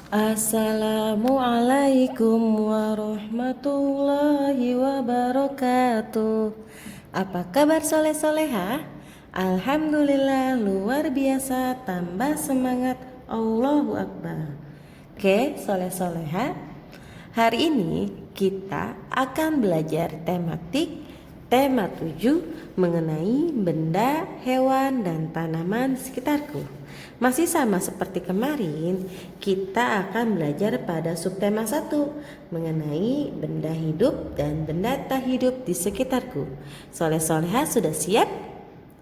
Assalamualaikum warahmatullahi wabarakatuh. Apa kabar soleh-soleha? Alhamdulillah luar biasa, tambah semangat, Allahu Akbar. Oke soleh-soleha, hari ini kita akan belajar tema 7 mengenai benda, hewan, dan tanaman di sekitarku. Masih sama seperti kemarin, kita akan belajar pada subtema 1 mengenai benda hidup dan benda tak hidup di sekitarku. Soleh-soleha sudah siap?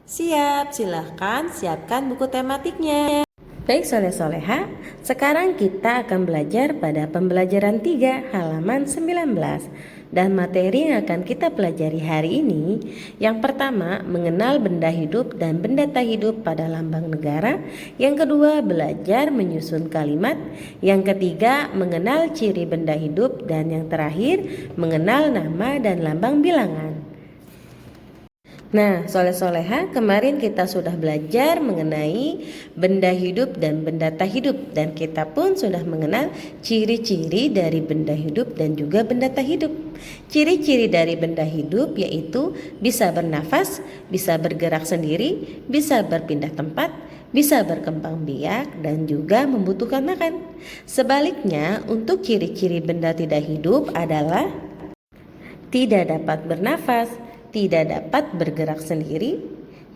Siap, silahkan siapkan buku tematiknya. Baik soleh-soleha, sekarang kita akan belajar pada pembelajaran 3 halaman 19. Dan materi yang akan kita pelajari hari ini, yang pertama mengenal benda hidup dan benda tak hidup pada lambang negara, yang kedua belajar menyusun kalimat, yang ketiga mengenal ciri benda hidup, dan yang terakhir mengenal nama dan lambang bilangan. Nah, soleh-soleha, kemarin kita sudah belajar mengenai benda hidup dan benda tak hidup, dan kita pun sudah mengenal ciri-ciri dari benda hidup dan juga benda tak hidup. Ciri-ciri dari benda hidup yaitu bisa bernafas, bisa bergerak sendiri, bisa berpindah tempat, bisa berkembang biak, dan juga membutuhkan makan. Sebaliknya, untuk ciri-ciri benda tidak hidup adalah tidak dapat bernafas, tidak dapat bergerak sendiri,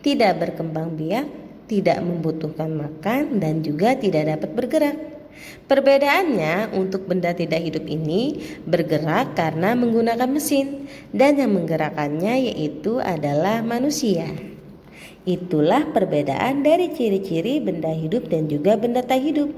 tidak berkembang biak, tidak membutuhkan makan, dan juga tidak dapat bergerak. Perbedaannya, untuk benda tidak hidup ini bergerak karena menggunakan mesin, dan yang menggerakkannya yaitu adalah manusia. Itulah perbedaan dari ciri-ciri benda hidup dan juga benda tak hidup.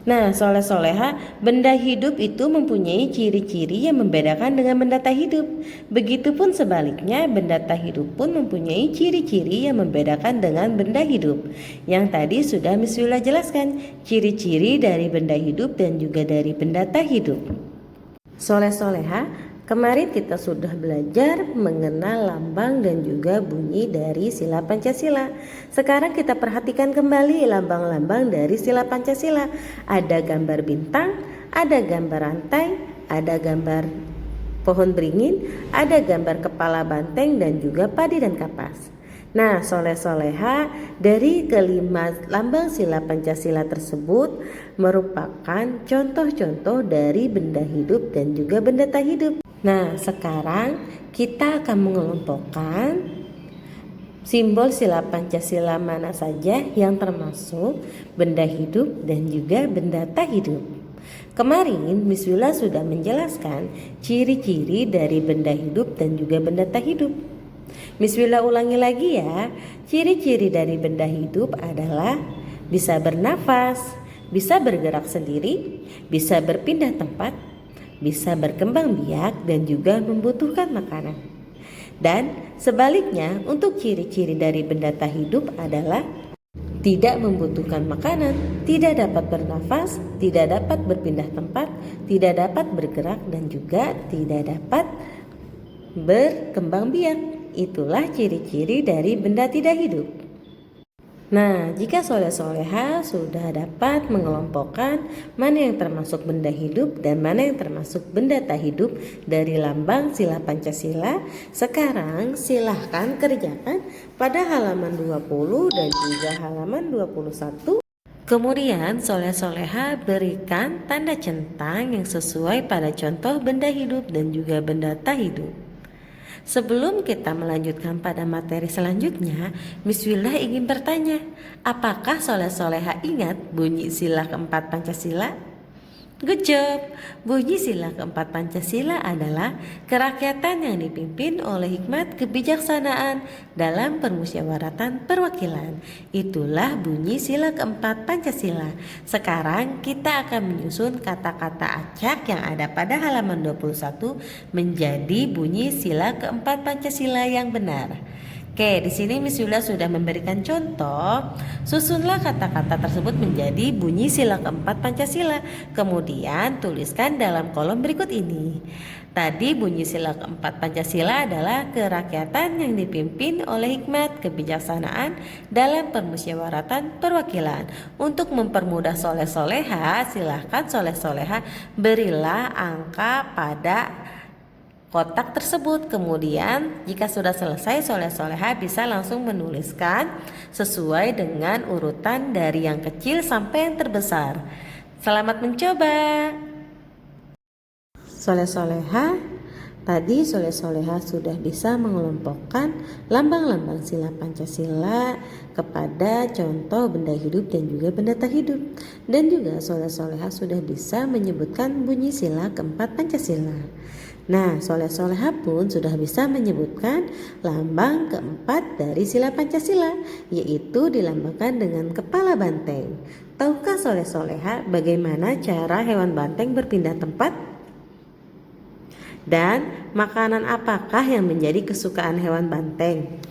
Nah, soleh-soleha, benda hidup itu mempunyai ciri-ciri yang membedakan dengan benda tak hidup. Begitupun sebaliknya, benda tak hidup pun mempunyai ciri-ciri yang membedakan dengan benda hidup. Yang tadi sudah Miss Wila jelaskan, ciri-ciri dari benda hidup dan juga dari benda tak hidup. Soleh-soleha, kemarin kita sudah belajar mengenal lambang dan juga bunyi dari sila Pancasila. Sekarang kita perhatikan kembali lambang-lambang dari sila Pancasila. Ada gambar bintang, ada gambar rantai, ada gambar pohon beringin, ada gambar kepala banteng, dan juga padi dan kapas. Nah, soleh-soleha, dari kelima lambang sila Pancasila tersebut merupakan contoh-contoh dari benda hidup dan juga benda tak hidup. Nah, sekarang kita akan mengelompokkan simbol sila Pancasila mana saja yang termasuk benda hidup dan juga benda tak hidup. Kemarin Miss Wila sudah menjelaskan ciri-ciri dari benda hidup dan juga benda tak hidup. Miss Wila ulangi lagi ya. Ciri-ciri dari benda hidup adalah bisa bernafas, bisa bergerak sendiri, bisa berpindah tempat, bisa berkembang biak, dan juga membutuhkan makanan. Dan sebaliknya, untuk ciri-ciri dari benda tak hidup adalah tidak membutuhkan makanan, tidak dapat bernafas, tidak dapat berpindah tempat, tidak dapat bergerak, dan juga tidak dapat berkembang biak. Itulah ciri-ciri dari benda tidak hidup. Nah, jika soleh-soleha sudah dapat mengelompokkan mana yang termasuk benda hidup dan mana yang termasuk benda tak hidup dari lambang sila Pancasila, sekarang silahkan kerjakan pada halaman 20 dan juga halaman 21. Kemudian soleh-soleha berikan tanda centang yang sesuai pada contoh benda hidup dan juga benda tak hidup. Sebelum kita melanjutkan pada materi selanjutnya, Miss Wila ingin bertanya, apakah soleh-soleha ingat bunyi sila keempat Pancasila? Good job! Bunyi sila keempat Pancasila adalah kerakyatan yang dipimpin oleh hikmat kebijaksanaan dalam permusyawaratan perwakilan. Itulah bunyi sila keempat Pancasila. Sekarang kita akan menyusun kata-kata acak yang ada pada halaman 21 menjadi bunyi sila keempat Pancasila yang benar. Oke, di sini Miss Yula sudah memberikan contoh. Susunlah kata-kata tersebut menjadi bunyi sila keempat Pancasila. Kemudian tuliskan dalam kolom berikut ini. Tadi bunyi sila keempat Pancasila adalah kerakyatan yang dipimpin oleh hikmat kebijaksanaan dalam permusyawaratan perwakilan. Untuk mempermudah soleh-soleha, silahkan soleh-soleha berilah angka pada kotak tersebut. Kemudian jika sudah selesai, soleh-soleha bisa langsung menuliskan sesuai dengan urutan dari yang kecil sampai yang terbesar. Selamat mencoba. Soleh-soleha, tadi soleh-soleha sudah bisa mengelompokkan lambang-lambang sila Pancasila kepada contoh benda hidup dan juga benda tak hidup. Dan juga soleh-soleha sudah bisa menyebutkan bunyi sila keempat Pancasila. Nah, soleh-soleha pun sudah bisa menyebutkan lambang keempat dari sila Pancasila, yaitu dilambangkan dengan kepala banteng. Tahukah soleh-soleha bagaimana cara hewan banteng berpindah tempat? Dan makanan apakah yang menjadi kesukaan hewan banteng?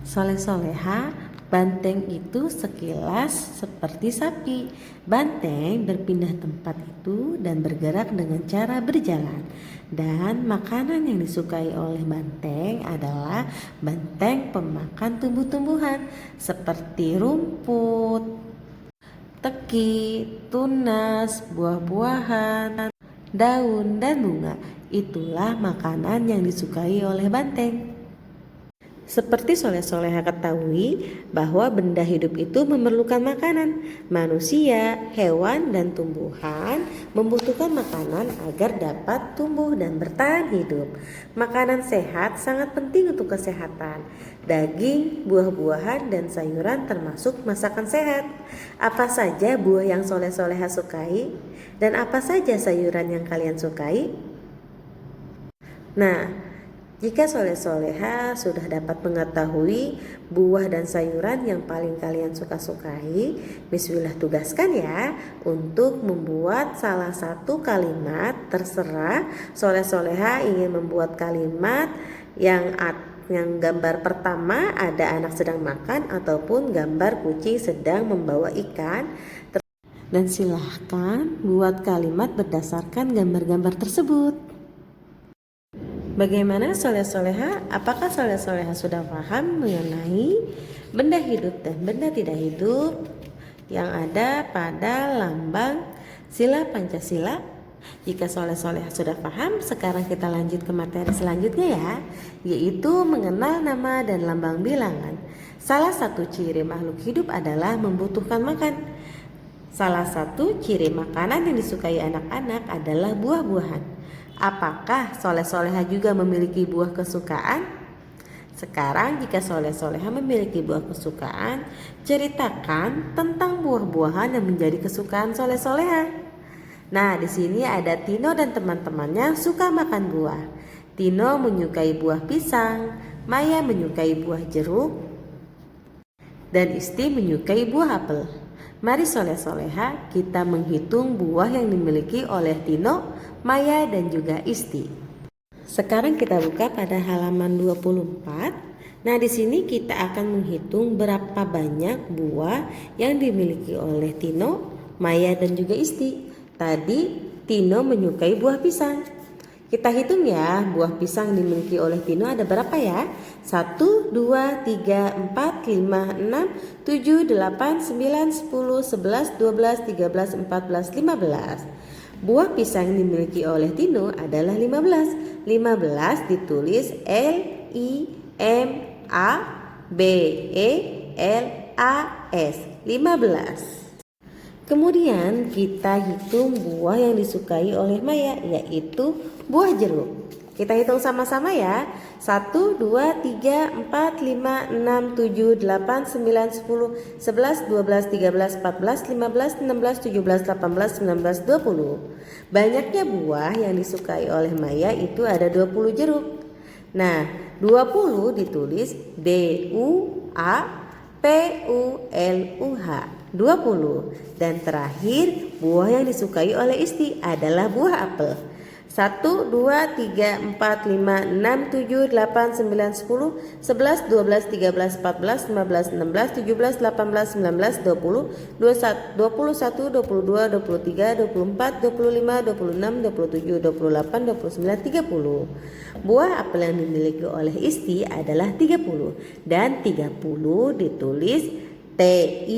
Soleh-soleha, banteng itu sekilas seperti sapi. Banteng berpindah tempat itu dan bergerak dengan cara berjalan. Dan makanan yang disukai oleh banteng adalah banteng pemakan tumbuh-tumbuhan seperti rumput, teki, tunas, buah-buahan, daun, dan bunga. Itulah makanan yang disukai oleh banteng. Seperti soleh-soleha ketahui bahwa benda hidup itu memerlukan makanan. Manusia, hewan, dan tumbuhan membutuhkan makanan agar dapat tumbuh dan bertahan hidup. Makanan sehat sangat penting untuk kesehatan. Daging, buah-buahan, dan sayuran termasuk masakan sehat. Apa saja buah yang soleh-soleha sukai? Dan apa saja sayuran yang kalian sukai? Nah, jika soleh-soleha sudah dapat mengetahui buah dan sayuran yang paling kalian suka-sukai, Miss Yula tugaskan ya untuk membuat salah satu kalimat. Terserah soleh-soleha ingin membuat kalimat yang gambar pertama ada anak sedang makan ataupun gambar kucing sedang membawa ikan. Dan silahkan buat kalimat berdasarkan gambar-gambar tersebut. Bagaimana soleh-soleha? Apakah soleh-soleha sudah paham mengenai benda hidup dan benda tidak hidup yang ada pada lambang sila Pancasila? Jika soleh-soleha sudah paham, sekarang kita lanjut ke materi selanjutnya ya, yaitu mengenal nama dan lambang bilangan. Salah satu ciri makhluk hidup adalah membutuhkan makan. Salah satu ciri makanan yang disukai anak-anak adalah buah-buahan. Apakah soleh-soleha juga memiliki buah kesukaan? Sekarang jika soleh-soleha memiliki buah kesukaan, ceritakan tentang buah-buahan yang menjadi kesukaan soleh-soleha. Nah, di sini ada Tino dan teman-temannya suka makan buah. Tino menyukai buah pisang, Maya menyukai buah jeruk, dan Isti menyukai buah apel. Mari soleh-soleha kita menghitung buah yang dimiliki oleh Tino, Maya, dan juga Isti. Sekarang kita buka pada halaman 24. Nah, di sini kita akan menghitung berapa banyak buah yang dimiliki oleh Tino, Maya, dan juga Isti. Tadi Tino menyukai buah pisang. Kita hitung ya, buah pisang dimiliki oleh Tino ada berapa ya? 1, 2, 3, 4, 5, 6, 7, 8, 9, 10, 11, 12, 13, 14, 15. Buah pisang yang dimiliki oleh Tino adalah 15. 15 ditulis L-I-M-A-B-E-L-A-S. 15. Kemudian kita hitung buah yang disukai oleh Maya, yaitu buah jeruk. Kita hitung sama-sama ya. 1, 2, 3, 4, 5, 6, 7, 8, 9, 10, 11, 12, 13, 14, 15, 16, 17, 18, 19, 20. Banyaknya buah yang disukai oleh Maya itu ada 20 jeruk. Nah, 20 ditulis D-U-A-P-U-L-U-H. 20. Dan terakhir buah yang disukai oleh Isti adalah buah apel. 1, 2, 3, 4, 5, 6, 7, 8, 9, 10, 11, 12, 13, 14, 15, 16, 17, 18, 19, 20, 21, 22, 23, 24, 25, 26, 27, 28, 29, 30. Buah apel yang dimiliki oleh Isti adalah 30 dan 30 ditulis TIGAPULUH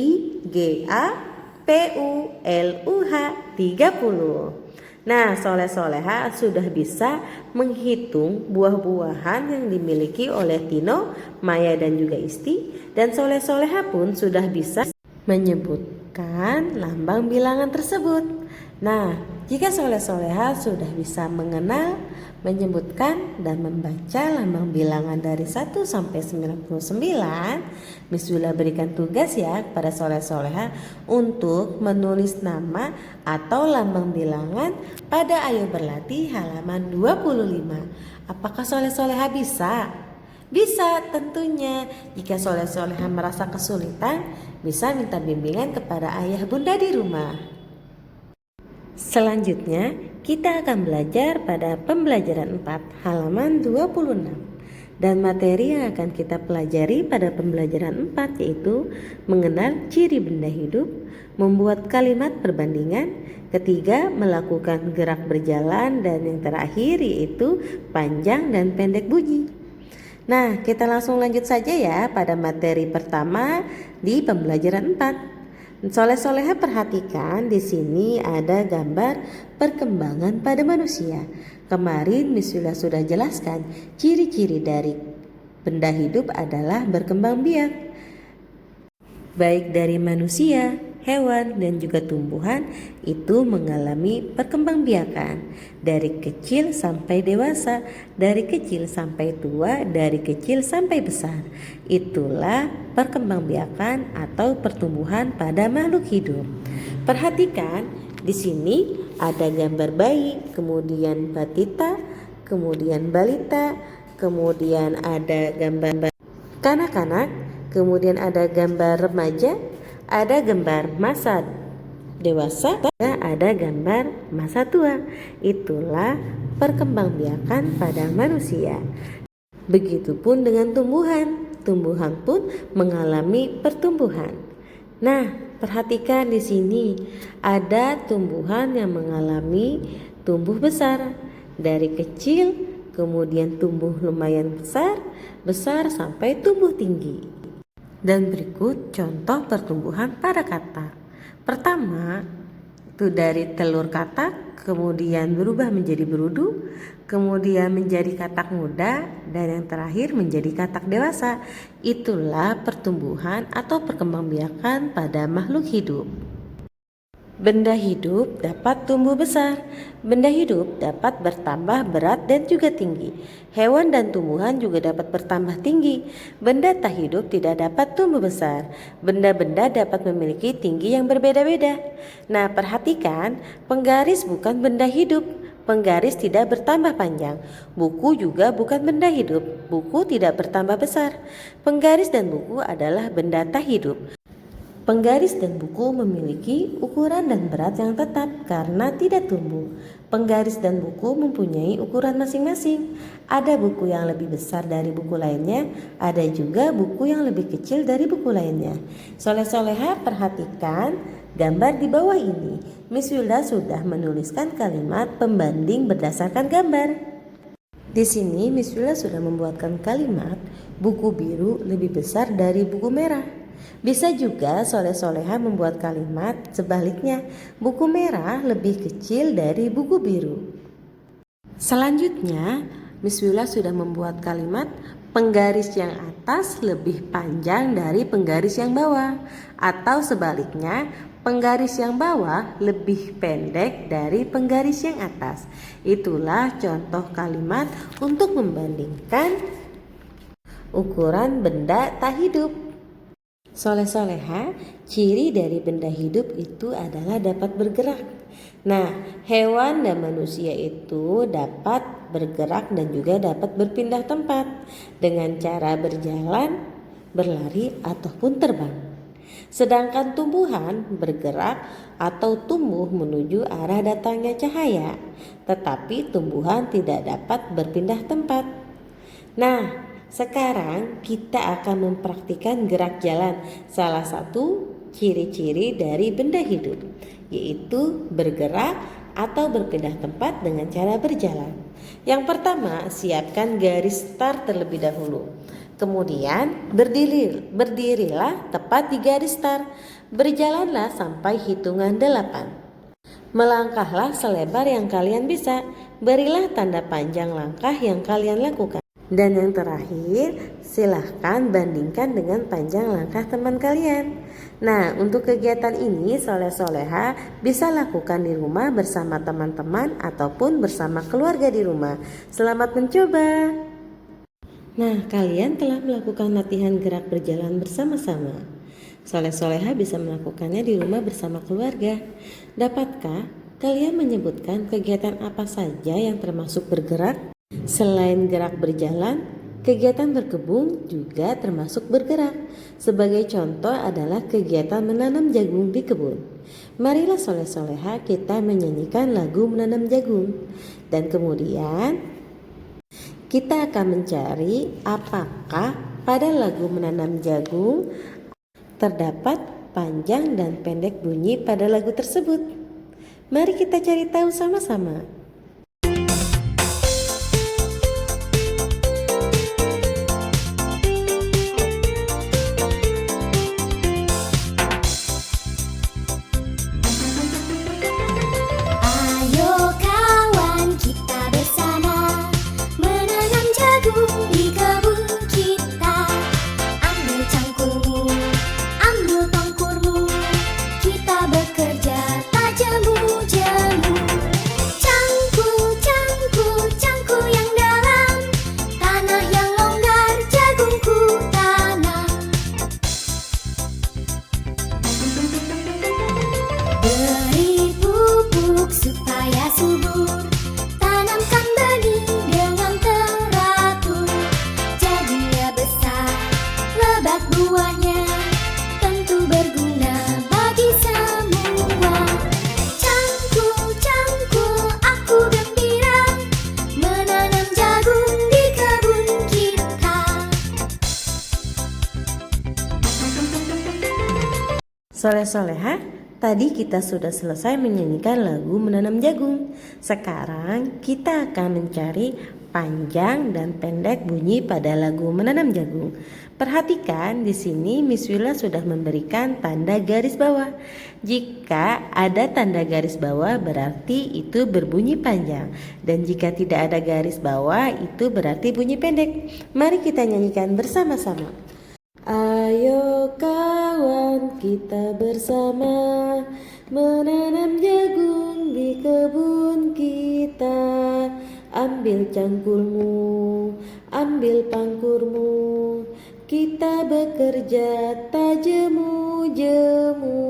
30. Nah, soleh-soleha sudah bisa menghitung buah-buahan yang dimiliki oleh Tino, Maya dan juga Isti, dan soleh-soleha pun sudah bisa menyebutkan lambang bilangan tersebut. Nah, jika soleh-soleha sudah bisa mengenal, menyebutkan dan membaca lambang bilangan dari 1 sampai 99, Miss Wila berikan tugas ya kepada soleh-soleha untuk menulis nama atau lambang bilangan pada Ayo Berlatih halaman 25. Apakah soleh-soleha bisa? Bisa tentunya. Jika soleh-soleha merasa kesulitan, bisa minta bimbingan kepada ayah bunda di rumah. Selanjutnya, kita akan belajar pada pembelajaran 4 halaman 26. Dan materi yang akan kita pelajari pada pembelajaran 4 yaitu mengenal ciri benda hidup, membuat kalimat perbandingan, ketiga melakukan gerak berjalan, dan yang terakhir yaitu panjang dan pendek bunyi. Nah, kita langsung lanjut saja ya pada materi pertama di pembelajaran 4. Soleh-soleha perhatikan di sini ada gambar perkembangan pada manusia. Kemarin Miss Wila sudah jelaskan ciri-ciri dari benda hidup adalah berkembang biak. Baik dari manusia, hewan dan juga tumbuhan itu mengalami perkembangbiakan dari kecil sampai dewasa, dari kecil sampai tua, dari kecil sampai besar. Itulah perkembangbiakan atau pertumbuhan pada makhluk hidup. Perhatikan di sini ada gambar bayi, kemudian batita, kemudian balita, kemudian ada gambar kanak-kanak, kemudian ada gambar remaja, ada gambar masa dewasa, ada gambar masa tua. Itulah perkembangbiakan pada manusia. Begitupun dengan tumbuhan. Tumbuhan pun mengalami pertumbuhan. Nah, perhatikan di sini ada tumbuhan yang mengalami tumbuh besar dari kecil, kemudian tumbuh lumayan besar, besar sampai tumbuh tinggi. Dan berikut contoh pertumbuhan pada katak. Pertama, itu dari telur katak, kemudian berubah menjadi berudu, kemudian menjadi katak muda, dan yang terakhir menjadi katak dewasa. Itulah pertumbuhan atau perkembangbiakan pada makhluk hidup. Benda hidup dapat tumbuh besar. Benda hidup dapat bertambah berat dan juga tinggi. Hewan dan tumbuhan juga dapat bertambah tinggi. Benda tak hidup tidak dapat tumbuh besar. Benda-benda dapat memiliki tinggi yang berbeda-beda. Nah, perhatikan, penggaris bukan benda hidup. Penggaris tidak bertambah panjang. Buku juga bukan benda hidup. Buku tidak bertambah besar. Penggaris dan buku adalah benda tak hidup. Penggaris dan buku memiliki ukuran dan berat yang tetap karena tidak tumbuh. Penggaris dan buku mempunyai ukuran masing-masing. Ada buku yang lebih besar dari buku lainnya, ada juga buku yang lebih kecil dari buku lainnya. Soleh-soleha perhatikan gambar di bawah ini. Miss Wila sudah menuliskan kalimat pembanding berdasarkan gambar. Di sini Miss Wila sudah membuatkan kalimat buku biru lebih besar dari buku merah. Bisa juga soleh-soleha membuat kalimat sebaliknya, buku merah lebih kecil dari buku biru. Selanjutnya, Miss Wila sudah membuat kalimat penggaris yang atas lebih panjang dari penggaris yang bawah, atau sebaliknya, penggaris yang bawah lebih pendek dari penggaris yang atas. Itulah contoh kalimat untuk membandingkan ukuran benda tak hidup. Soleh-soleha, ciri dari benda hidup itu adalah dapat bergerak. Nah, hewan dan manusia itu dapat bergerak dan juga dapat berpindah tempat dengan cara berjalan, berlari, ataupun terbang. Sedangkan tumbuhan bergerak atau tumbuh menuju arah datangnya cahaya, tetapi tumbuhan tidak dapat berpindah tempat. Nah, sekarang kita akan mempraktikkan gerak jalan, salah satu ciri-ciri dari benda hidup, yaitu bergerak atau berpindah tempat dengan cara berjalan. Yang pertama, siapkan garis start terlebih dahulu. Kemudian berdirilah tepat di garis start. Berjalanlah sampai hitungan 8. Melangkahlah selebar yang kalian bisa. Berilah tanda panjang langkah yang kalian lakukan. Dan yang terakhir, silahkan bandingkan dengan panjang langkah teman kalian. Nah, untuk kegiatan ini soleh-soleha bisa lakukan di rumah bersama teman-teman ataupun bersama keluarga di rumah. Selamat mencoba. Nah, kalian telah melakukan latihan gerak berjalan bersama-sama. Soleh-soleha bisa melakukannya di rumah bersama keluarga. Dapatkah kalian menyebutkan kegiatan apa saja yang termasuk bergerak? Selain gerak berjalan, kegiatan berkebun juga termasuk bergerak. Sebagai contoh adalah kegiatan menanam jagung di kebun. Marilah soleh-soleha kita menyanyikan lagu menanam jagung. Dan kemudian kita akan mencari apakah pada lagu menanam jagung terdapat panjang dan pendek bunyi pada lagu tersebut. Mari kita cari tahu sama-sama. Soleh-soleha, tadi kita sudah selesai menyanyikan lagu menanam jagung. Sekarang kita akan mencari panjang dan pendek bunyi pada lagu menanam jagung. Perhatikan di sini Miss Willa sudah memberikan tanda garis bawah. Jika ada tanda garis bawah berarti itu berbunyi panjang, dan jika tidak ada garis bawah itu berarti bunyi pendek. Mari kita nyanyikan bersama-sama. Ayo kawan, kita bersama menanam jagung di kebun kita. Ambil cangkulmu, ambil pangkurmu, kita bekerja tak jemu-jemu.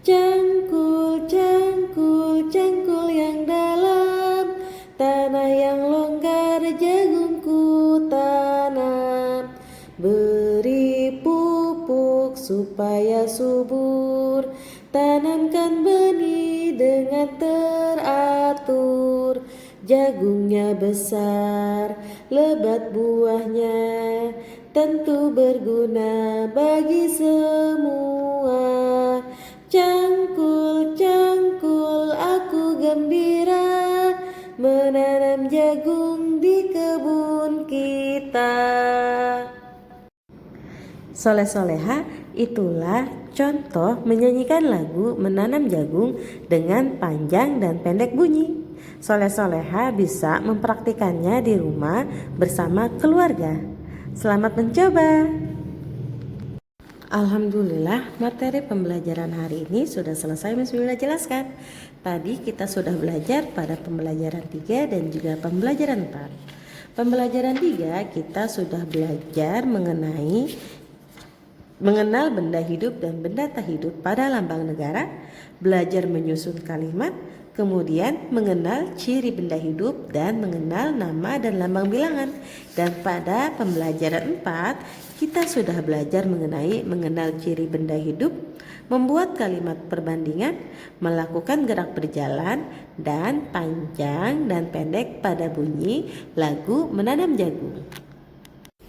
Cangkul, cangkul, cangkul yang dalam, tanah yang longgar jagungku tanam. Beri pupuk supaya subur, tanamkan benih dengan teratur. Jagungnya besar, lebat buahnya, tentu berguna bagi semua. Cangkul, cangkul, aku gembira menanam jagung di kebun kita. Soleh-soleha, itulah contoh menyanyikan lagu menanam jagung dengan panjang dan pendek bunyi. Soleh-soleha bisa mempraktikannya di rumah bersama keluarga. Selamat mencoba. Alhamdulillah, materi pembelajaran hari ini sudah selesai Miss Willa jelaskan. Tadi kita sudah belajar pada pembelajaran 3 dan juga pembelajaran 4. Pembelajaran 3 kita sudah belajar mengenal benda hidup dan benda tak hidup pada lambang negara, belajar menyusun kalimat, kemudian mengenal ciri benda hidup dan mengenal nama dan lambang bilangan. Dan pada pembelajaran 4, kita sudah belajar mengenal ciri benda hidup, membuat kalimat perbandingan, melakukan gerak berjalan, dan panjang dan pendek pada bunyi lagu Menanam Jagung.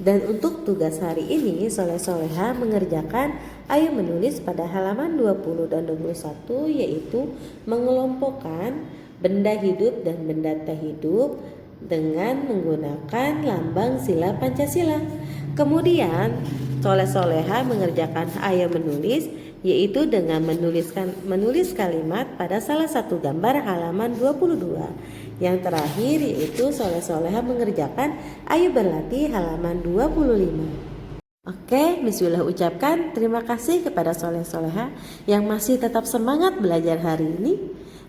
Dan untuk tugas hari ini, Soleh-Soleha mengerjakan ayo menulis pada halaman 20 dan 21, yaitu mengelompokkan benda hidup dan benda tak hidup dengan menggunakan lambang sila Pancasila. Kemudian Soleh-Soleha mengerjakan ayo menulis, yaitu dengan menulis kalimat pada salah satu gambar halaman 22. Yang terakhir yaitu Soleh-Soleha mengerjakan ayo berlatih halaman 25. Oke, Miss Wila ucapkan terima kasih kepada Soleh-Soleha yang masih tetap semangat belajar hari ini.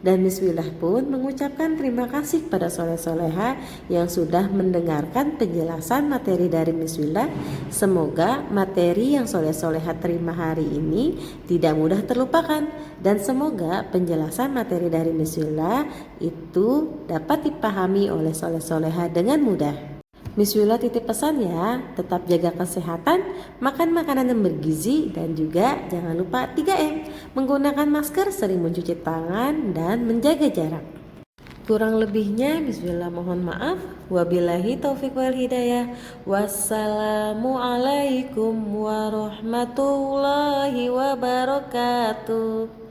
Dan Miss Wila pun mengucapkan terima kasih kepada Soleh-Soleha yang sudah mendengarkan penjelasan materi dari Miss Wila. Semoga materi yang Soleh-Soleha terima hari ini tidak mudah terlupakan. Dan semoga penjelasan materi dari Miss Wila itu dapat dipahami oleh Soleh-Soleha dengan mudah. Miss Wila titip pesan ya, tetap jaga kesehatan, makan makanan yang bergizi, dan juga jangan lupa 3M, menggunakan masker, sering mencuci tangan, dan menjaga jarak. Kurang lebihnya Miss Wila mohon maaf. Wabillahi taufiq wal hidayah. Wassalamualaikum warahmatullahi wabarakatuh.